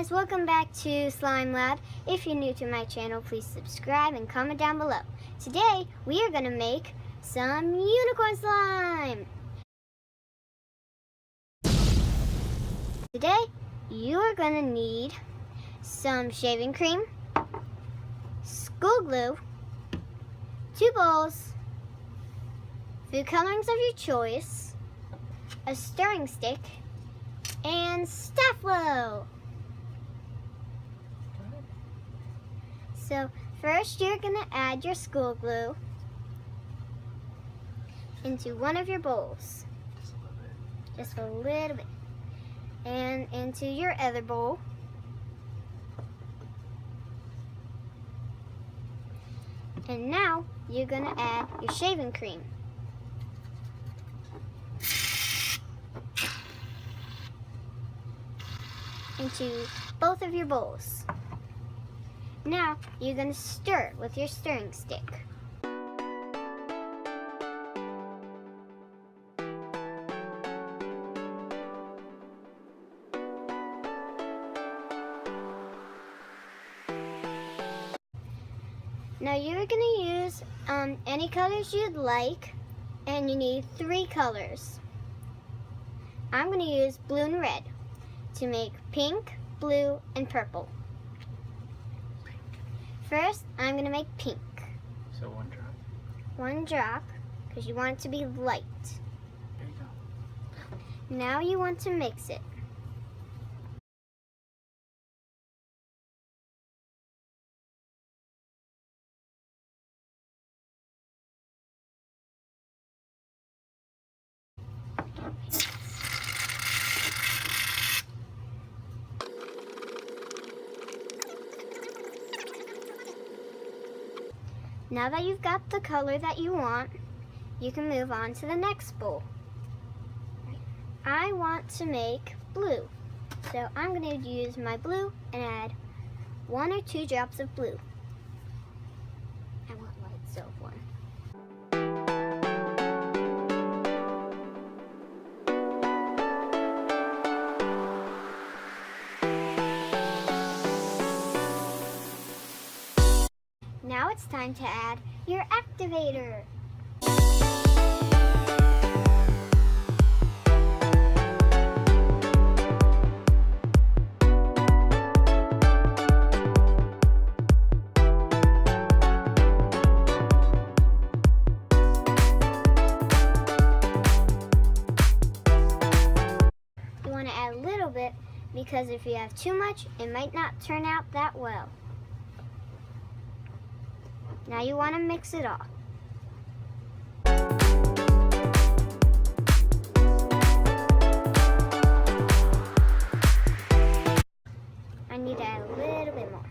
guys, welcome back to Slime Lab. If you're new to my channel, please subscribe and comment down below. Today, we are going to make some unicorn slime. Today, you are going to need some shaving cream, school glue, 2 bowls, food colorings of your choice, a stirring stick, and sta-flo. So first you're going to add your school glue into one of your bowls. Just a little bit. And into your other bowl. And now you're going to add your shaving cream. Into both of your bowls. Now you're going to stir with your stirring stick. Now you're going to use any colors you'd like, and you need 3 colors. I'm going to use blue and red to make pink, blue, and purple. First, I'm going to make pink. So 1 drop? 1 drop, because you want it to be light. There you go. Now you want to mix it. Now that you've got the color that you want, you can move on to the next bowl. I want to make blue, so I'm going to use my blue and add 1 or 2 drops of blue. I want light, so 1. Now it's time to add your activator. You want to add a little bit because if you have too much, it might not turn out that well. Now you want to mix it all. I need to add a little bit more.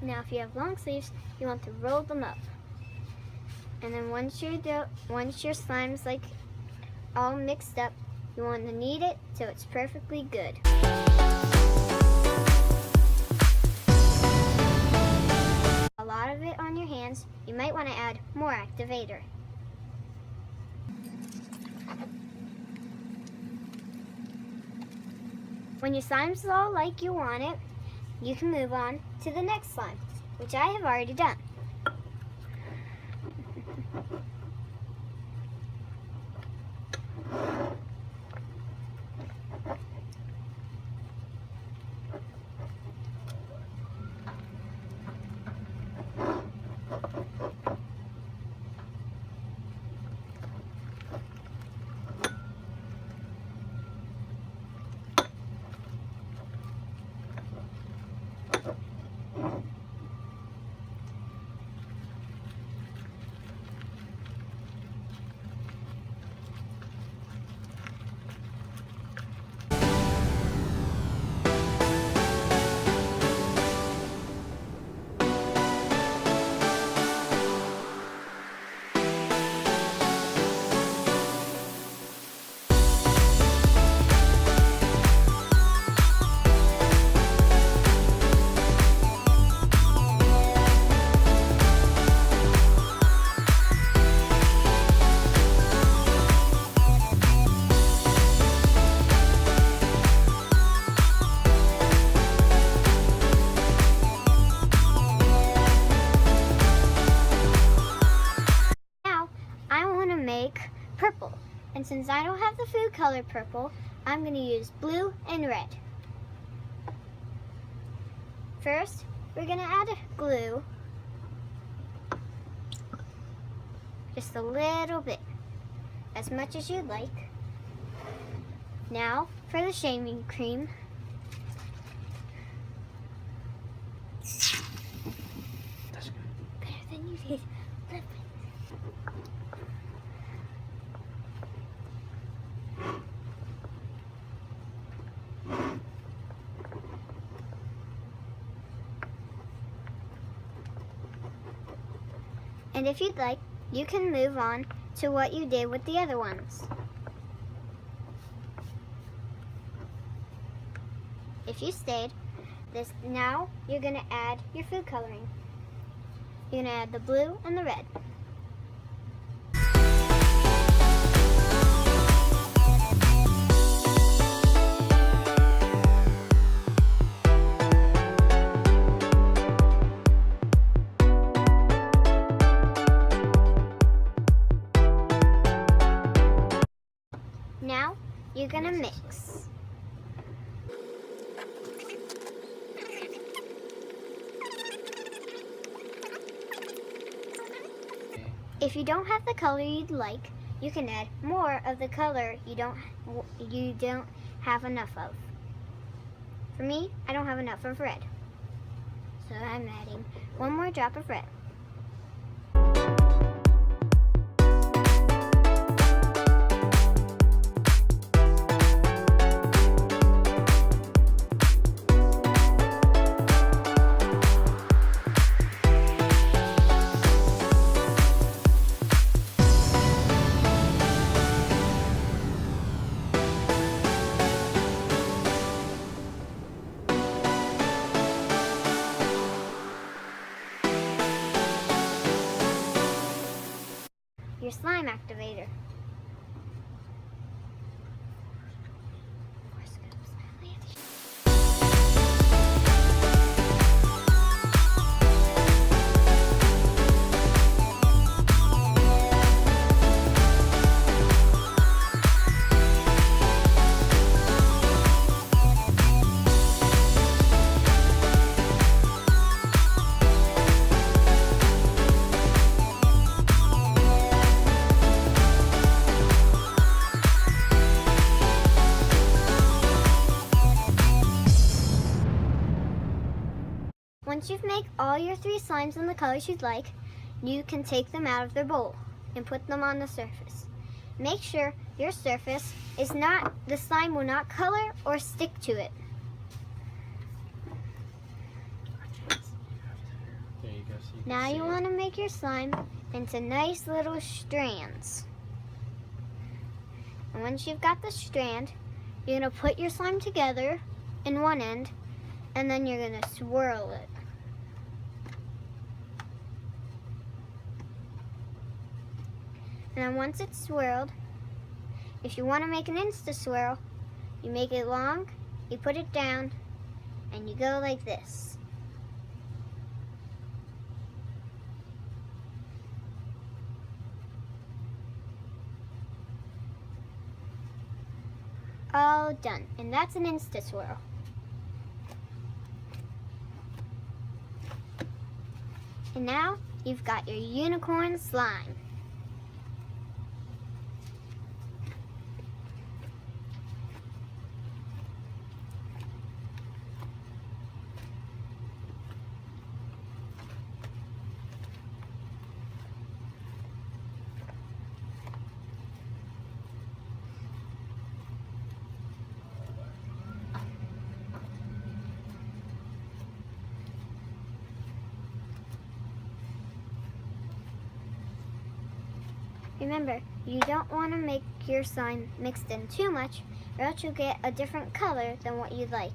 Now if you have long sleeves, you want to roll them up. And then once your slime's like all mixed up, you want to knead it so it's perfectly good. A lot of it on your hands, you might want to add more activator. When your slime's all like you want it, you can move on to the next slime, which I have already done. And since I don't have the food color purple, I'm going to use blue and red. First, we're going to add glue. Just a little bit. As much as you'd like. Now, for the shaving cream. That's good. Better than you did. And if you'd like, you can move on to what you did with the other ones. If you stayed, now you're going to add your food coloring. You're going to add the blue and the red. Now you're going to mix. If you don't have the color you'd like, you can add more of the color you don't have enough of. For me, I don't have enough of red. So I'm adding one more drop of red. Your slime activator. Once you've made all your 3 slimes in the colors you'd like, you can take them out of their bowl and put them on the surface. Make sure your surface is not, the slime will not color or stick to it. There you go. So you Now you want to make your slime into nice little strands. And once you've got the strand, you're going to put your slime together in one end, and then you're going to swirl it. And then once it's swirled, if you want to make an insta swirl, you make it long, you put it down, and you go like this. All done, and that's an insta swirl. And now you've got your unicorn slime. Remember, you don't want to make your slime mixed in too much, or else you'll get a different color than what you'd like.